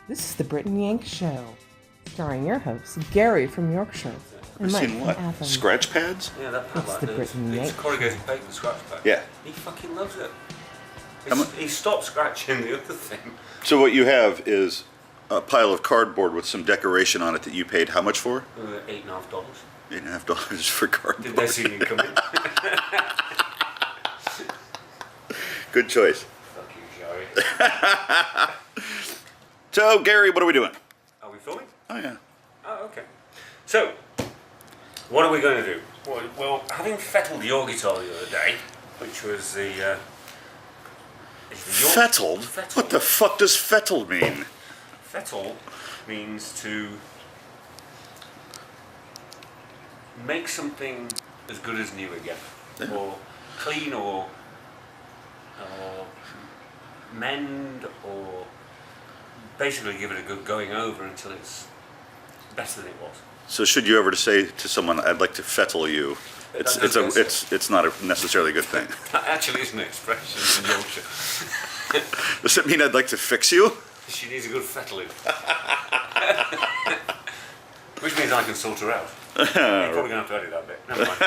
This is the Brit and Yank Show, starring your hosts, Gary from Yorkshire and Mike Seen from what? Athens. Scratch pads? Yeah, that pad It's like the this. Brit and It's Yank. corrugated paper scratch pad. Yeah. He fucking loves it. How He stopped scratching the other thing. So what you have is a pile of cardboard with some decoration on it that you paid how much for? $8.50. $8.50 for cardboard. Did they see me coming? Good choice. Fuck you, Jerry. So, Gary, what are we doing? Are we filming? Oh, yeah. Oh, okay. So, what are we going to do? Well, having fettled your guitar the other day, which was the Fettled? Fettle. What the fuck does fettled mean? Fettle means to make something as good as new again, Yeah. or clean, or mend, or basically give it a good going over until it's better than it was. So should you ever say to someone, "I'd like to fettle you," it's not a necessarily good thing. That actually is an expression in Yorkshire. Does it mean I'd like to fix you? She needs a good fettling. Which means I can sort her out. You're probably going to have to edit that bit. Never mind.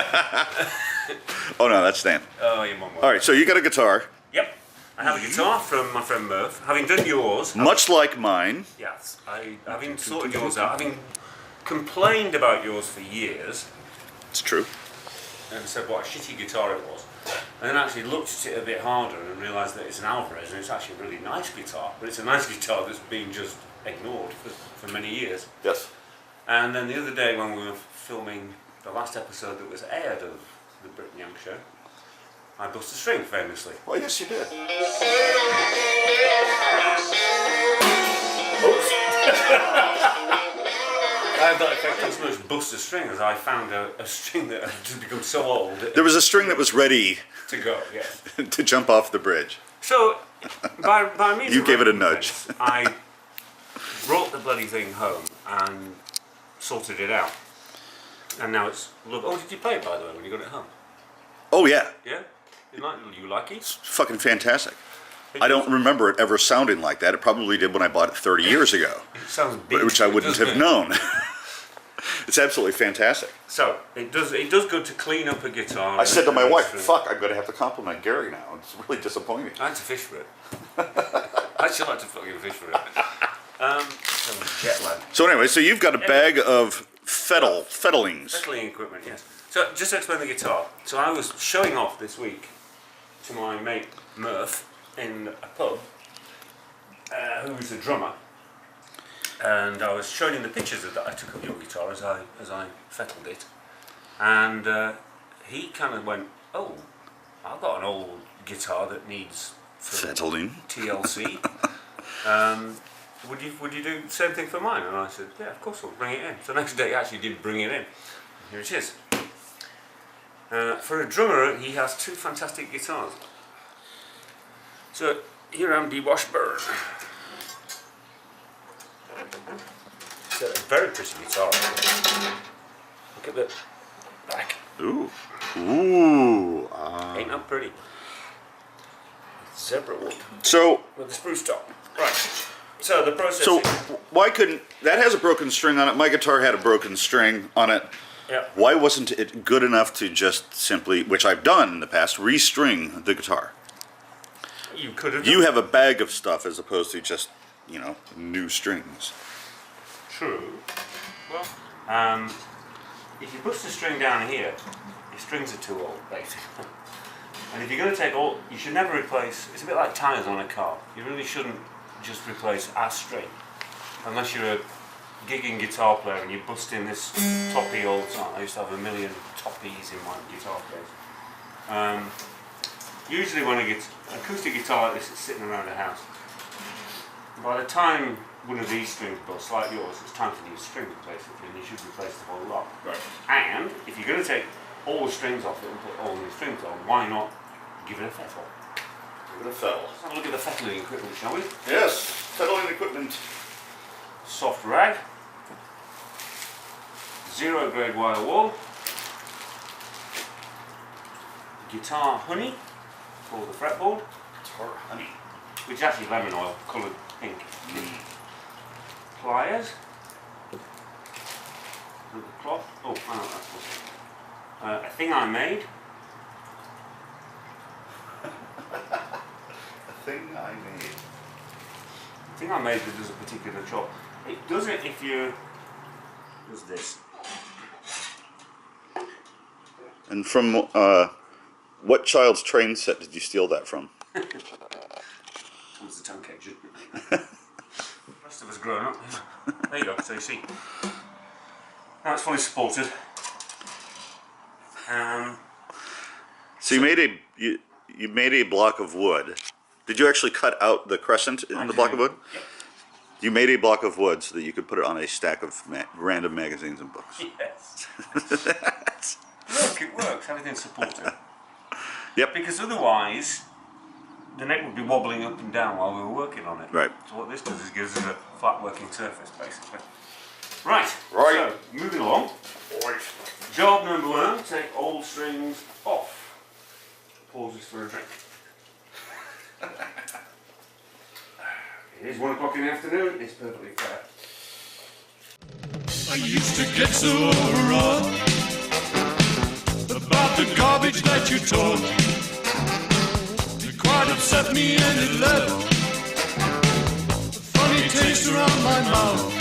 Oh no, that's Dan. Oh, your mum. All right, so you got a guitar, Yep. I have a guitar from my friend Murph. Having done yours. much like mine. Yes. Having sorted yours out, having complained about yours for years, It's true. and said what a shitty guitar it was, and then actually looked at it a bit harder and realised that it's an Alvarez and it's actually a really nice guitar, but it's a nice guitar that's been just ignored for many years. Yes. And then the other day when we were filming the last episode that was aired of the Brit and Yank Show, I bust a string famously. Well, yes, you did. I had that effect on so much bust a string as I found a string that had just become so old There was a string that was ready to go, yeah. to jump off the bridge. So, by means You of gave it a nudge. recompense, I brought the bloody thing home and sorted it out. And now it's... Look, oh, did you play it, by the way, when you got it home? Oh yeah, Yeah? You like it? it's fucking fantastic. I don't remember it ever sounding like that. It probably did when I bought it 30 years ago, It sounds big. which I wouldn't doesn't have it? known. It's absolutely fantastic. So, it does good to clean up a guiar. I said to my and wife, string. "Fuck, I'm going to have to compliment Gary now. It's really disappointing." I had to fish for it. I should like to fucking fish for it. Some jet lag. So anyway, so you've got a bag of fettlings. Settling equipment, yes. So just to explain the guitar. So I was showing off this week to my mate Murph in a pub, who's a drummer, and I was showing him the pictures that I took of your guitar as I fettled it, and he kind of went, "Oh, I've got an old guitar that needs Fettling. TLC. Would you do the same thing for mine?" And I said, "Yeah, of course, I'll bring it in." So next day he actually did bring it in. Here it is. For a drummer, he has two fantastic guitars. So here I'm Washburn. It's a very pretty guitar. Look at the back. Ooh. Ooh. Ain't that pretty? Zebra wood So, with a spruce top. Right. So the process. so why couldn't that has a broken string on it? My guitar had a broken string on it. Yeah. Why wasn't it good enough to just simply, which I've done in the past, restring the guitar? You could have. You have a bag of stuff as opposed to just, new strings. True. Well, if you bust a string down here, your strings are too old, basically. And if you're going to take all, you should never replace. It's a bit like tyres on a car. You really shouldn't just replace a string, unless you're a gigging guitar player and you bust in this toppy old song. I used to have a million toppies in my guitar case. Usually when an acoustic guitar like this is sitting around the house, by the time one of these strings busts, like yours, it's time for new strings basically, and you should replace the whole lot. Right. And if you're going to take all the strings off it and put all new strings on, why not give it a fettle? Give it a fettle. Let's have a look at the fettling equipment, shall we? Yes, fettling equipment. Soft rag, 0 grade wire wool, guitar honey for the fretboard, Guitar honey. which is actually lemon oil coloured pink. pliers. And the cloth. Oh, that's a thing I made. A thing I made. The thing I made that does a particular job. It does it if you does this. And from what child's train set did you steal that from? It was the tongue cage. The rest of us grown up. There you go. So you see. Now it's fully supported. So you made a block of wood. Did you actually cut out the crescent in the block of wood? Yep. You made a block of wood so that you could put it on a stack of random magazines and books. Yes. Look, it works. Everything's supported. Yep. Because otherwise, the neck would be wobbling up and down while we were working on it. Right. So what this does is gives us a flat working surface, basically. Right. Right. So, moving along. Right. Job number 1, take old strings off. Pauses for a drink. It is 1 o'clock in the afternoon, it's perfectly fair. I used to get so overwrought about the garbage that you talk. It quite upset me and it left a funny taste around my mouth.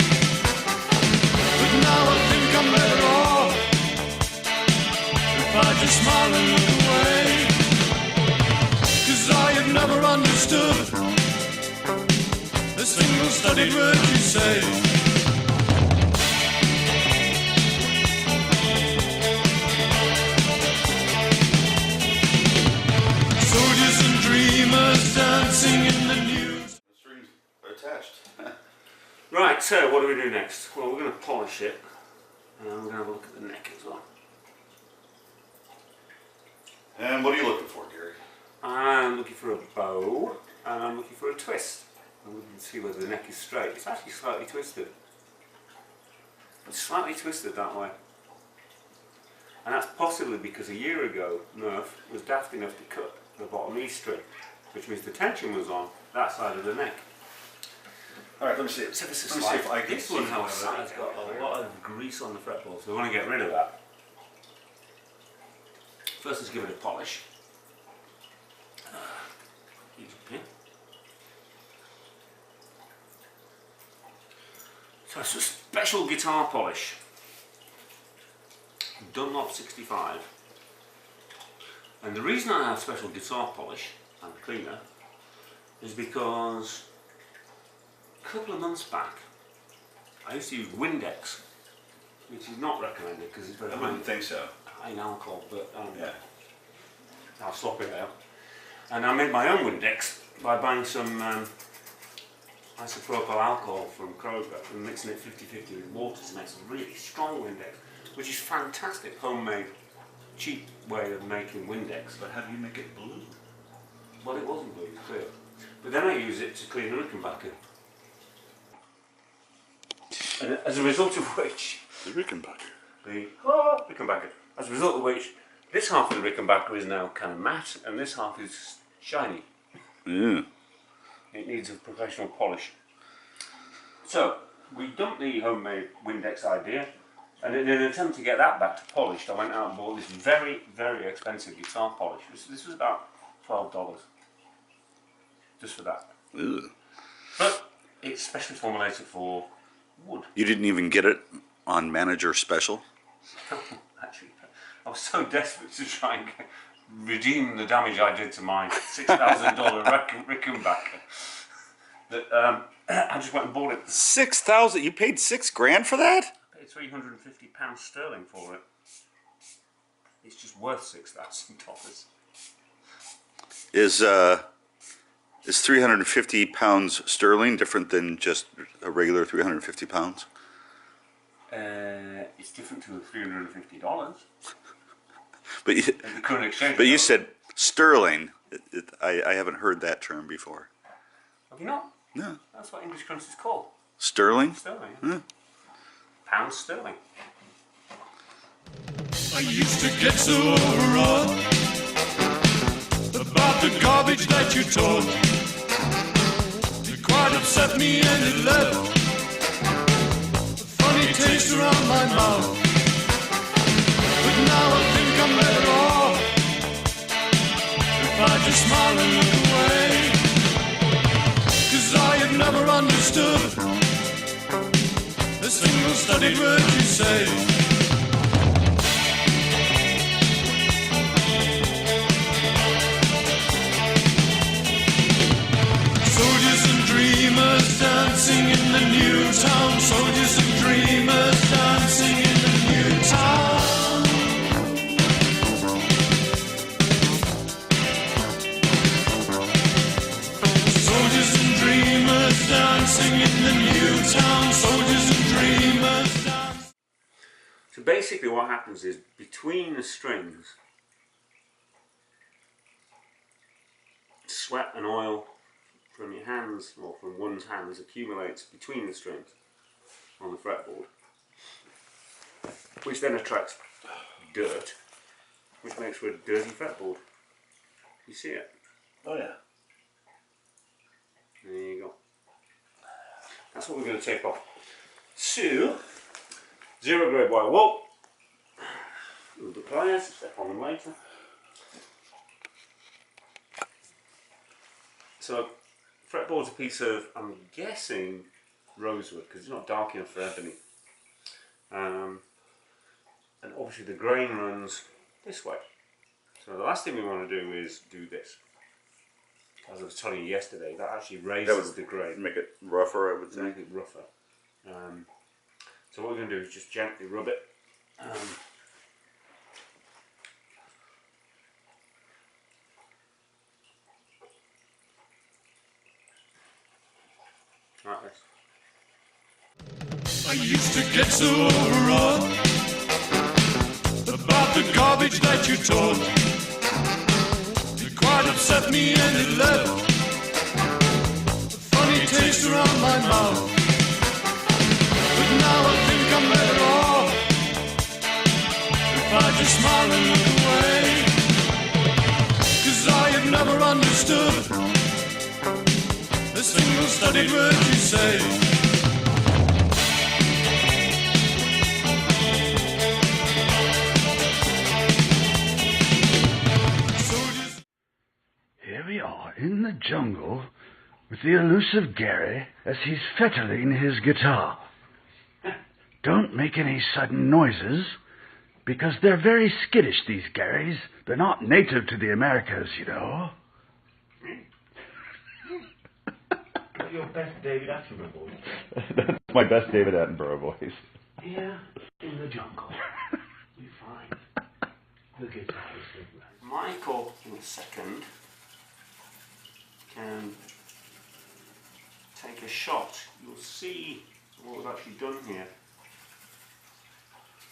But now I think I'm better off if I just smile and look away. 'Cause I have never understood a single studied word you say. Soldiers and dreamers dancing in the news. The strings are attached. Right, so what do we do next? Well, we're going to polish it, and we're going to have a look at the neck as well. And what are you looking for, Gary? I'm looking for a bow, and I'm looking for a twist. And we can see whether the neck is straight. It's actually slightly twisted. It's slightly twisted that way. And that's possibly because a year ago, Nerf was daft enough to cut the bottom E string, which means the tension was on that side of the neck. Alright, let me see. So this is Let me see if I can this see one, whether however, has got a lot of grease on the fretboard, so we want to get rid of that. First, let's give it a polish. Use a pin. So it's a special guitar polish. Dunlop 65. And the reason I have special guitar polish and cleaner is because a couple of months back I used to use Windex, which is not recommended because it's very I wouldn't think so. high in alcohol, but Yeah. I'll swap it out. And I made my own Windex by buying some isopropyl alcohol from Kroger and mixing it 50-50 with water to make some really strong Windex, which is fantastic homemade, cheap way of making Windex. But how do you make it blue? Well, it wasn't blue, it's clear. But then I use it to clean the Rickenbacker. And as a result of which, The Rickenbacker. Rickenbacker. As a result of which, this half of the Rickenbacker is now kind of matte, and this half is shiny. Yeah. It needs a professional polish. So, we dumped the homemade Windex idea, and in an attempt to get that back to polished, I went out and bought this very, very expensive guitar polish. This was about $12, just for that. Ew. But it's specially formulated for wood. You didn't even get it on Manager Special? Actually, I was so desperate to try and redeem the damage I did to my $6,000 Rickenbacker that I just went and bought it. 6,000? You paid $6,000 for that? I paid £350 sterling for it. It's just worth $6,000. Is £350 sterling different than just a regular 350 pounds? It's different to $350 But you, in the current exchange. but you said sterling. I haven't heard that term before. Have you not? No. That's what English currency is called. Sterling? Sterling. Hmm. Pound sterling. I used to get so overwrought about the garbage that you talk. It quite upset me and it left taste around my mouth. But now I think I'm better off if I just smile and look away. 'Cause I have never understood a single studied word you say. Soldiers and dreamers dancing in the new town. Soldiers and dreamers dancing in the new town. Soldiers and dreamers dancing in the new town. Soldiers and dreamers dancing. So basically what happens is, between the strings, sweat and oil from your hands, or from one's hands, accumulates between the strings on the fretboard, which then attracts dirt, which makes for a dirty fretboard. You see it? Oh yeah. There you go. That's what we're going to take off. So, 0 grade wire wool. With the pliers, step on them later. So, fretboard's a piece of, I'm guessing, rosewood, because it's not dark enough for ebony. And obviously the grain runs this way. So the last thing we want to do is do this. As I was telling you yesterday, that actually raises the grain. Make it rougher, I would say. Make it rougher. So what we're going to do is just gently rub it. Like this. I used to get so overwrought about the garbage that you talk. It quite upset me and it left a funny taste around my mouth. But now I think I'm better off if I just smile and look away. 'Cause I have never understood a single studied word you say. Here we are in the jungle with the elusive Gary as he's fettling his guitar. Don't make any sudden noises, because they're very skittish, these Garys. They're not native to the Americas, you know. Your best David Attenborough voice. That's my best David Attenborough voice. Here in the jungle, we find the guitarist. Michael, in a second, can take a shot. You'll see what we've actually done here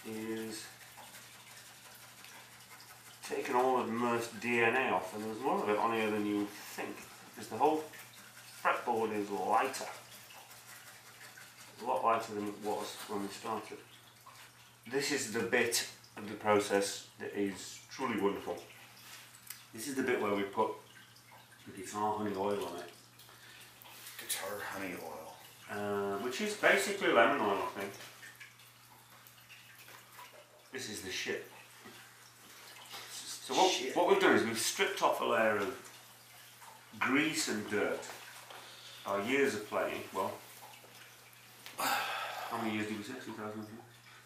is taken all of Mer's DNA off, and there's more of it on here than you would think, because the whole fretboard is lighter. A lot lighter than it was when we started. This is the bit of the process that is truly wonderful. This is the bit where we put the guitar honey oil on it. Guitar honey oil. Which is basically lemon oil, I think. This is the shit. So what we've done is we've stripped off a layer of grease and dirt. Our years of playing, well, how many years did we say? 2000?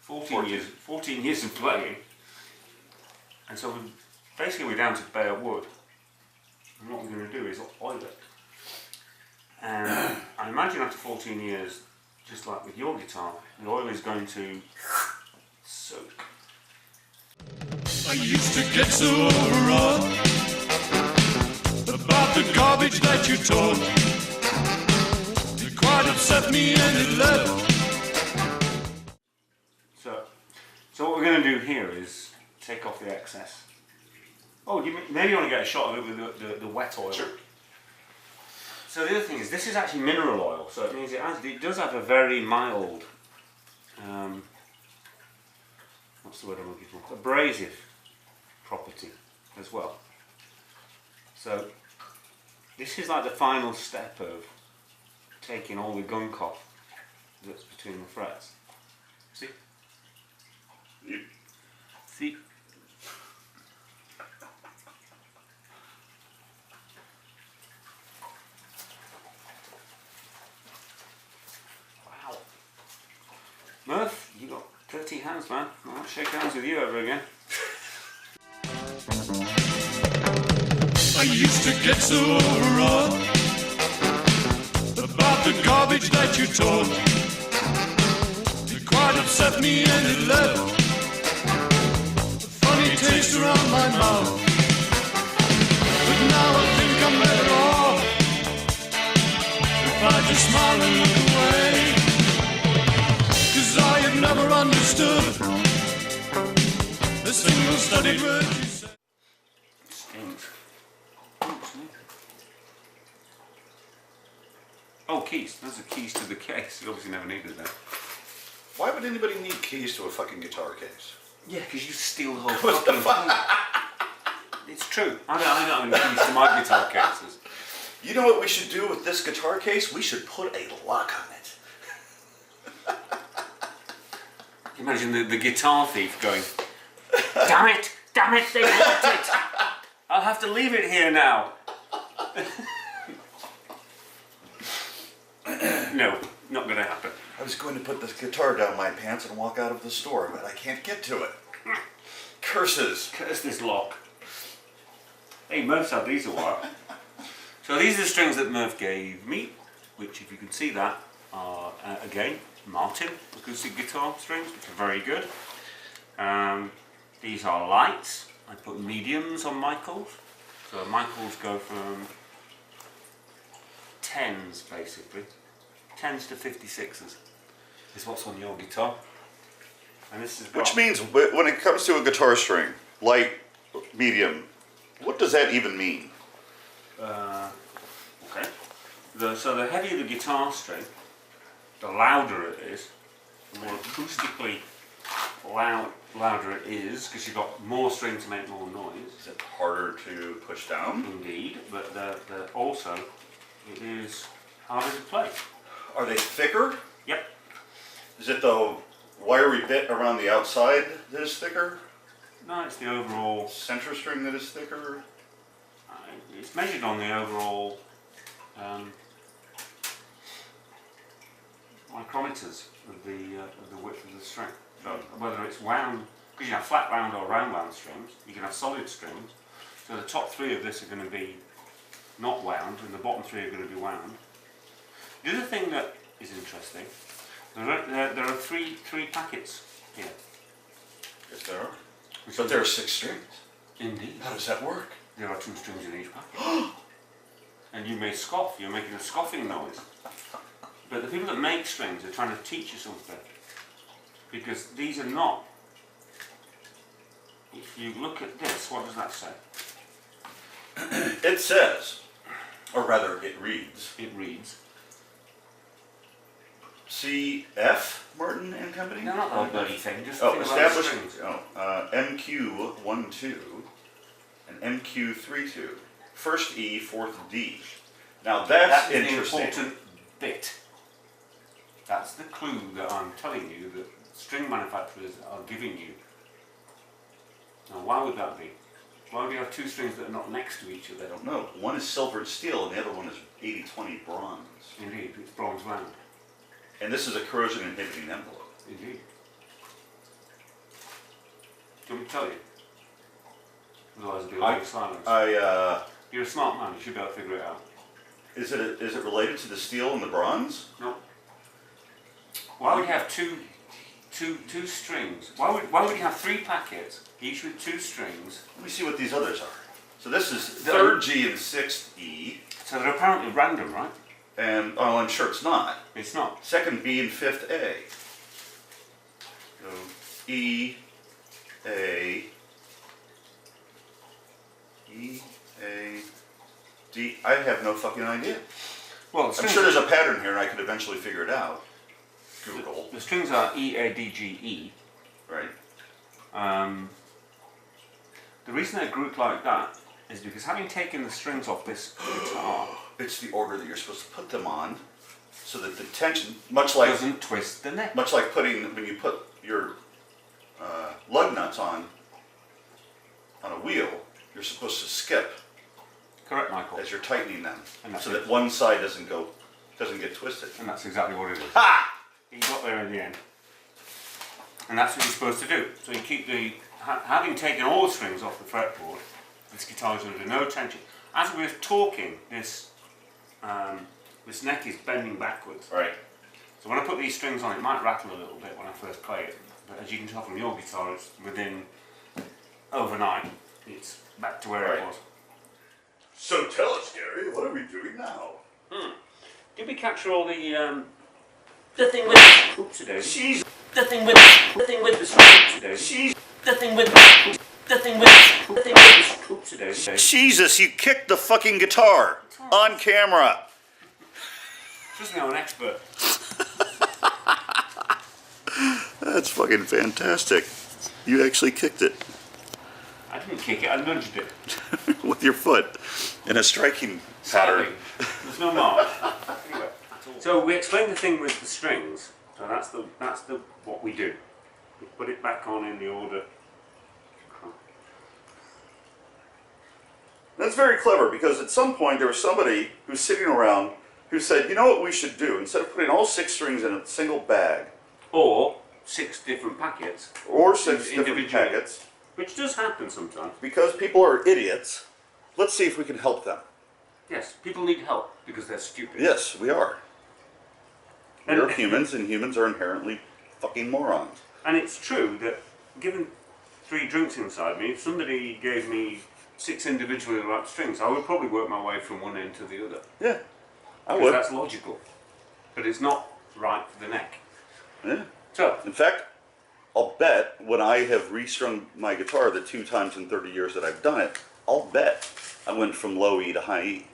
14 years of playing. And so we're down to bare wood. And what we're going to do is oil it. And I imagine after 14 years, just like with your guitar, the oil is going to soak. I used to get so overwrought about the garbage that you talk. It quite upset me and it left. So what we're going to do here is take off the excess. Oh, maybe you want to get a shot of it with the wet oil. Sure. So the other thing is, this is actually mineral oil, so it means it does have a very mild, what's the word I'm looking for? Abrasive property as well. So this is like the final step of taking all the gunk off that's between the frets. See? You, See? Wow. Murph, you got dirty hands, man. I won't shake hands with you ever again. I used to get so overwrought about the garbage that you talk. It quite upset me and it left a funny taste around my mouth. But now I think I'm better off if I just smile and look away. 'Cause I have never understood a single studied word you said. Stinks. Oh, keys. Those are keys to the case. You obviously never needed that. why would anybody need keys to a fucking guitar case? Yeah, because you steal the whole fucking thing. It's true. I don't have any keys to my guitar cases. You know what we should do with this guitar case? We should put a lock on it. Imagine the guitar thief going, damn it, they locked it. I'll have to leave it here now. No, not going to happen. I was going to put this guitar down my pants and walk out of the store, but I can't get to it. Curses. Curse this lock. Hey, Murph's had these a while. So these are the strings that Murph gave me, which, if you can see that, are, again, Martin acoustic guitar strings, which are very good. These are lights. I put mediums on Michael's. So Michael's go from 10s, basically. 10s to 56s is what's on your guitar. And this is Which means when it comes to a guitar string, light, medium, what does that even mean? okay. So the heavier the guitar string, the louder it is, the more acoustically louder it is, because you've got more string to make more noise. Is it harder to push down? Indeed, but also it is harder to play. Are they thicker? Yep. Is it the wiry bit around the outside that is thicker? No, it's the overall. Center string that is thicker? It's measured on the overall micrometers of the width of the string. So whether it's wound, because you have flat wound or round wound strings, you can have solid strings. So the top three of this are going to be not wound, and the bottom three are going to be wound. The other thing that is interesting, there are three packets here. Yes, there are. But there are 6 strings. Indeed. How does that work? There are 2 strings in each packet. And you may scoff, you're making a scoffing noise. But the people that make strings are trying to teach you something. Because these are not, if you look at this, what does that say? It says, or rather it reads, It reads, CF Martin and Company? no, not that bloody thing, just Oh, think about the established strings. MQ12 and MQ32. First E, fourth D. Now that's That is the interesting. important bit. That's the clue that I'm telling you that string manufacturers are giving you. Now why would that be? Why would you have 2 strings that are not next to each other? I don't know. One is silver and steel and the other one is 80-20 bronze. Indeed, it's bronze wound. And this is a corrosion inhibiting envelope. Indeed. Do you want me to tell you? Otherwise it'll be a long silence. You're a smart man, you should be able to figure it out. Is it related to the steel and the bronze? No. Why would you have two strings? Why would you have 3 packets, each with 2 strings? Let me see what these others are. So this is 3rd G and 6th E. So they're apparently random, right? And, oh, I'm sure it's not. It's not. 2nd B and 5th A. So E, A, E, A, D. I have no fucking idea. Well, I'm sure there's a pattern here and I could eventually figure it out. Google. The strings are E, A, D, G, E. Right. The reason they're grouped like that is because having taken the strings off this guitar, It's the order that you're supposed to put them on. so that the tension, much like Doesn't twist the neck. much like when you put your lug nuts on a wheel, you're supposed to skip Correct, Michael. as you're tightening them, And that's so it. that one side doesn't get twisted. And that's exactly what it is. Ha! He got there in the end. And that's what you're supposed to do. So you keep having taken all the strings off the fretboard, this guitar is under no tension. As we're talking, this neck is bending backwards. Right. So when I put these strings on, it might rattle a little bit when I first play it. But as you can tell from your guitar, it's overnight, it's back to where it Right. was. So tell us, Gary, what are we doing now? Did we capture all the thing with oopsie-daisy? The thing with the oopsie-daisy? The thing with oopsie-daisy? Jesus, you kicked the fucking guitar on camera. Trust me, I'm an expert. That's fucking fantastic. You actually kicked it I didn't kick it, I nudged it. with your foot in a striking pattern. There's no mark. Anyway, so we explained the thing with the strings. So that's the what we do. We put it back on in the order. That's very clever, because at some point there was somebody who's sitting around who said, you know what we should do? Instead of putting all 6 strings in a single bag, Or 6 different packets. or 6 different Individually. packets, Which does happen sometimes. because people are idiots, let's see if we can help them. Yes, people need help because they're stupid. Yes, we are. And- We're humans, and humans are inherently fucking morons. And it's true that given 3 drinks inside me, if somebody gave me 6 individually wrapped strings, I would probably work my way from one end to the other. Yeah, I Because would. that's logical. But it's not right for the neck. Yeah. So, In fact, I'll bet when I have restrung my guitar the 2 times in 30 years that I've done it, I'll bet I went from low E to high E.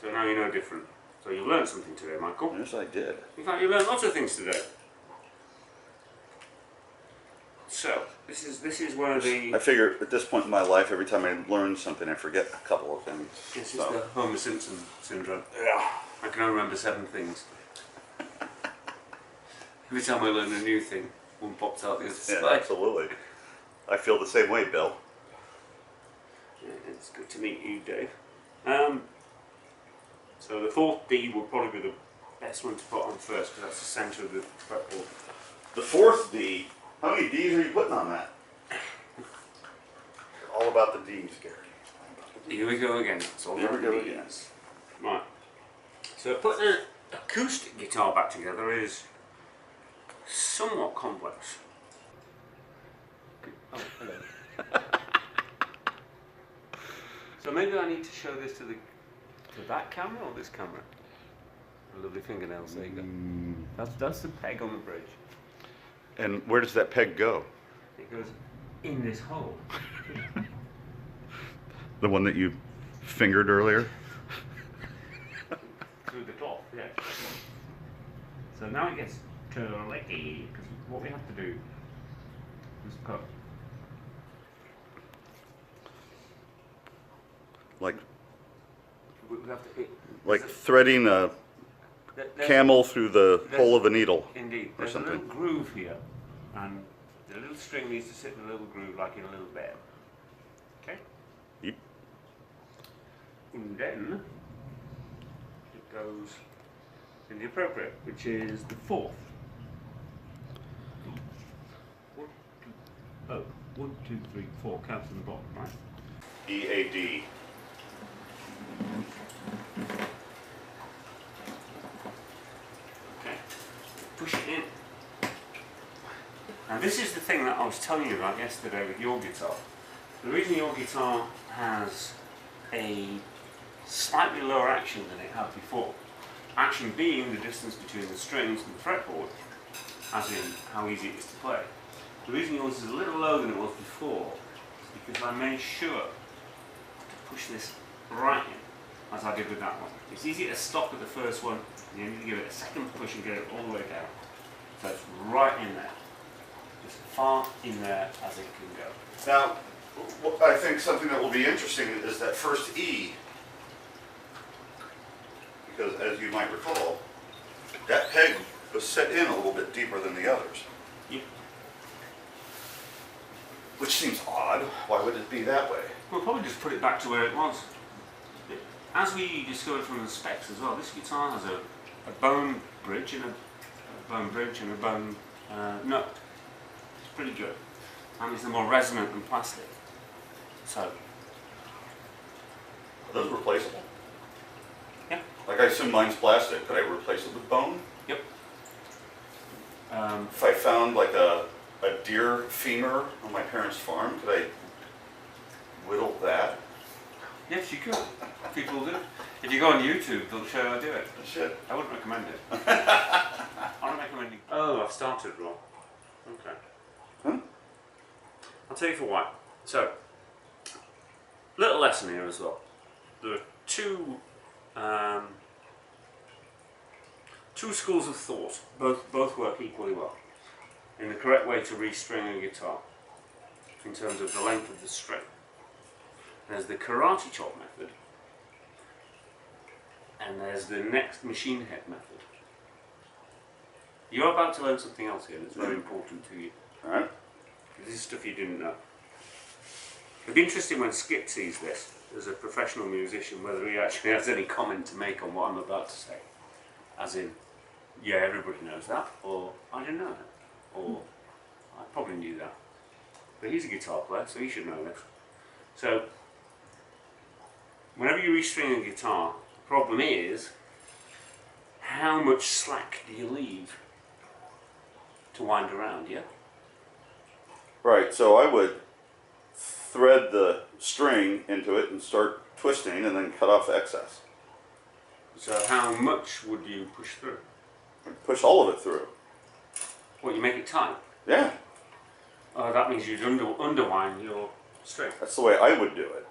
so now you know different. So you learned something today, Michael. Yes, I did. In fact, you learned lots of things today. So, this is where the... I figure at this point in my life, every time I learn something, I forget a couple of things. This is So, the Homer Simpson syndrome. yeah. I can only remember 7 things. Every time I learn a new thing, one pops out the other Yeah, side. absolutely. I feel the same way, Bill. Yeah, it's good to meet you, Dave. So the 4th D will probably be the best one to put on first because that's the centre of the fretboard. The 4th D, how many Ds are you putting on that? All about the Ds, Gary. Here we go again. It's all Here we about go the again. Ds. Right. So putting an acoustic guitar back together is somewhat complex. Oh, hello. So maybe I need to show this to that camera or this camera? Lovely fingernails, there you go. That's the peg on the bridge. And where does that peg go? It goes in this hole. The one that you fingered earlier? Through the cloth, yeah. So now it gets tricky, because what we have to do is cut. Like We have to, threading a camel through the hole of a needle. Indeed. or There's a something. little groove here, and the little string needs to sit in a little groove like in a little bed. Okay? Yep. And then it goes in the appropriate, which is the 4th. 1, 2, 3, 4 counts on the bottom, right? EAD. Okay. Push it in. Now this is the thing that I was telling you about yesterday with your guitar. The reason your guitar has a slightly lower action than it had before, action being the distance between the strings and the fretboard, as in how easy it is to play. The reason yours is a little lower than it was before is because I made sure to push this right in, as I did with that one. It's easy to stop at the first one, and you need to give it a second push and get it all the way down. So it's right in there. As far in there as it can go. Now, I think something that will be interesting is that first E, because as you might recall, that peg was set in a little bit deeper than the others. Yep. Which seems odd. Why would it be that way? We'll probably just put it back to where it was. As we discovered from the specs as well, this guitar has a bone bridge and a bone nut. It's pretty good. And it's more resonant than plastic. So. Are those replaceable? Yeah. Like I assume mine's plastic. Could I replace it with bone? Yep. If I found like a deer femur on my parents' farm, could I whittle that? Yes, you could. People do. If you go on YouTube, they'll show how to do it. Shit. I wouldn't recommend it. I'm recommending. Oh, I've started wrong. Okay. Huh? I'll tell you for why. So, little lesson here as well. There are two schools of thought. Both work equally well in the correct way to restring a guitar in terms of the length of the string. There's the karate chop method, and there's the next machine head method. You're about to learn something else here that's very important to you. Alright. This is stuff you didn't know. It'd be interesting when Skip sees this as a professional musician, whether he actually has any comment to make on what I'm about to say. As in, yeah, everybody knows that, or I didn't know that, or I probably knew that. But he's a guitar player, so he should know this. So, whenever you restring a guitar, the problem is, how much slack do you leave to wind around, yeah? Right, so I would thread the string into it and start twisting and then cut off the excess. So how much would you push through? Push all of it through. What, you make it tight? Yeah, Oh, that means you'd underwind your string. that's the way I would do it.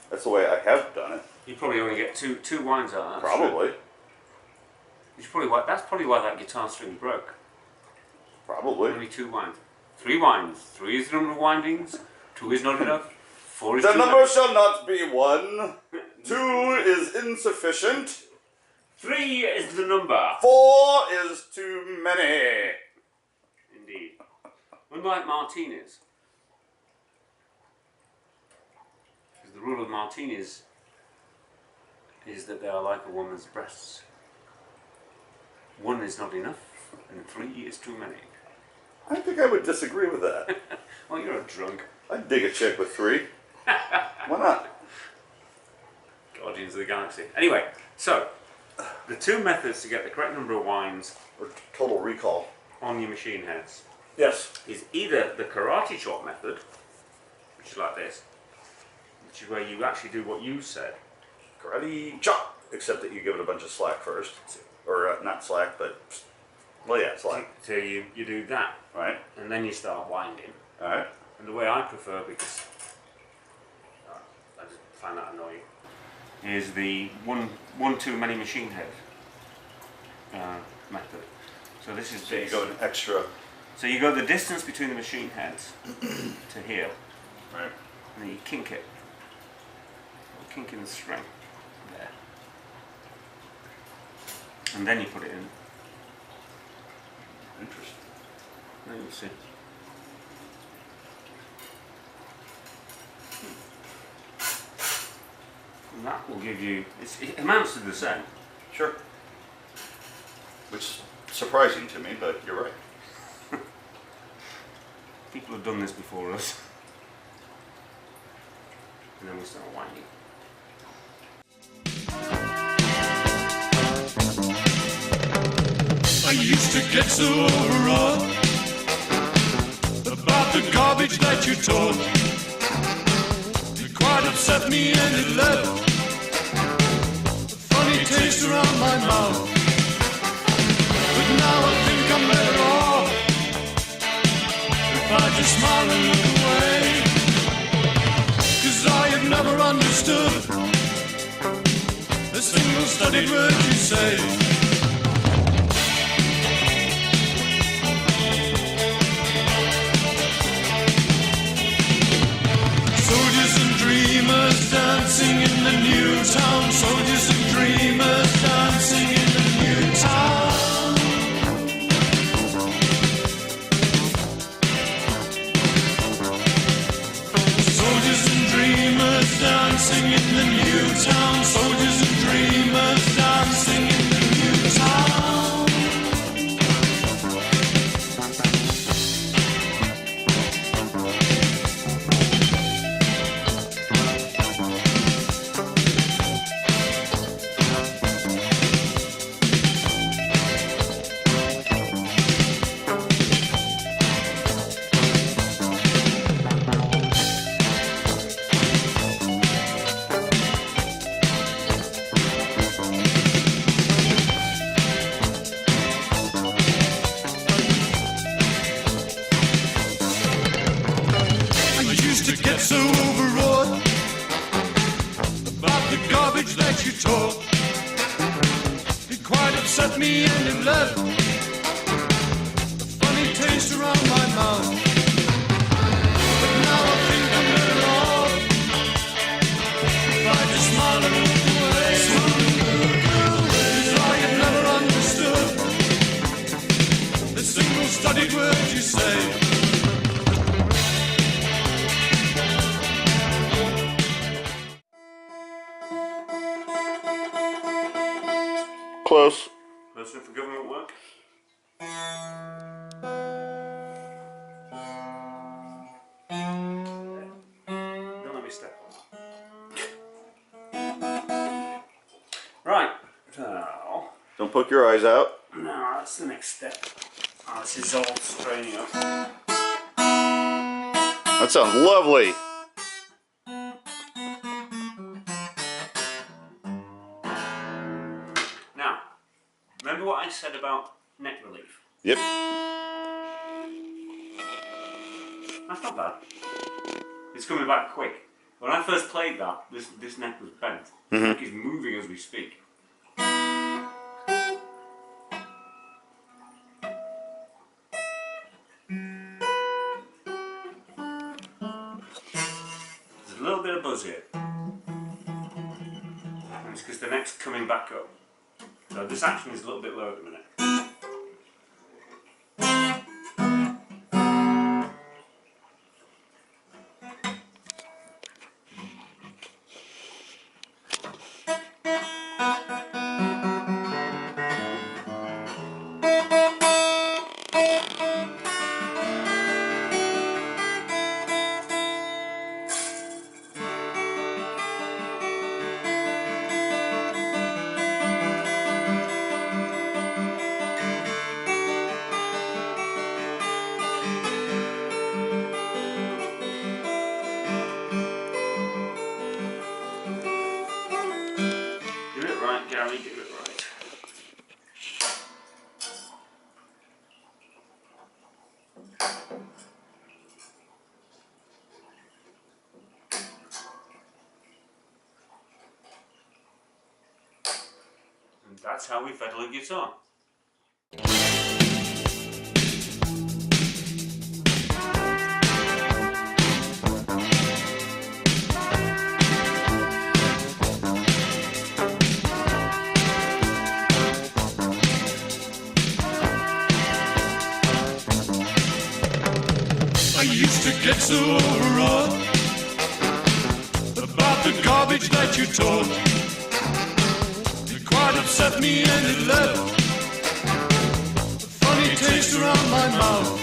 That's the way I have done it. You probably only get two winds out of that. Probably. That's probably why that guitar string broke. Probably. Only 2 winds. 3 winds. 3 is the number of windings. 2 is not enough. 4 is The too number much. shall not be 1. 2 is insufficient. 3 is the number. 4 is too many. Indeed. Unlike Martinis. Because the rule of Martinis is that they are like a woman's breasts. 1 is not enough, and 3 is too many. I think I would disagree with that. Well, you're a drunk. I'd dig a chick with 3. Why not? Guardians of the Galaxy. Anyway, so, the 2 methods to get the correct number of winds Or total recall. on your machine heads Yes. is either the karate chop method, which is like this, which is where you actually do what you said. Karate chop. Except that you give it a bunch of slack first. Or not slack, but... Well, yeah, slack. So you do that, Right? and then you start winding. Alright. And the way I prefer, because I just find that annoying, is the one too many machine head method. So this is So you this. go an extra... So you go the distance between the machine heads to here, Right. and then you kink it. Kink in the string there, and then you put it in. Interesting. Then you'll see. And that will give you. It amounts to the same. Sure. Which is surprising to me, but you're right. People have done this before us. And then we start winding. I used to get so overwrought about the garbage that you talk. It quite upset me and it left a funny taste around my mouth. But now I think I'm better off if I just smile and look away. 'Cause I have never understood a single studied word you say. Soldiers and dreamers dancing in the new town. Soldiers and dreamers dancing in the new town. town, soldiers and dreamers dancing in the new town. I used to get so overwrought about the garbage that you talk. It quite upset me and it left a funny taste around my mouth. But now I think I'm better off if I just smile and look away. It's like I've never understood the single studied word you say. Close. Closer for government work. Don't let me step on that. Right. Now, Don't poke your eyes out. no, that's the next step. Oh, this is all straining up. That sounds lovely. Now, remember what I said about neck relief? Yep. That's not bad. It's coming back quick. When I first played that, this neck was bent. The neck is moving as we speak. There's a little bit of buzz here. And it's because the neck's coming back up. So this action is a little bit low at the minute. Do it right, Gary, do it right. And that's how we fiddle a guitar. I used to get so overwrought about the garbage that you talk. It quite upset me and it left a funny taste around my mouth.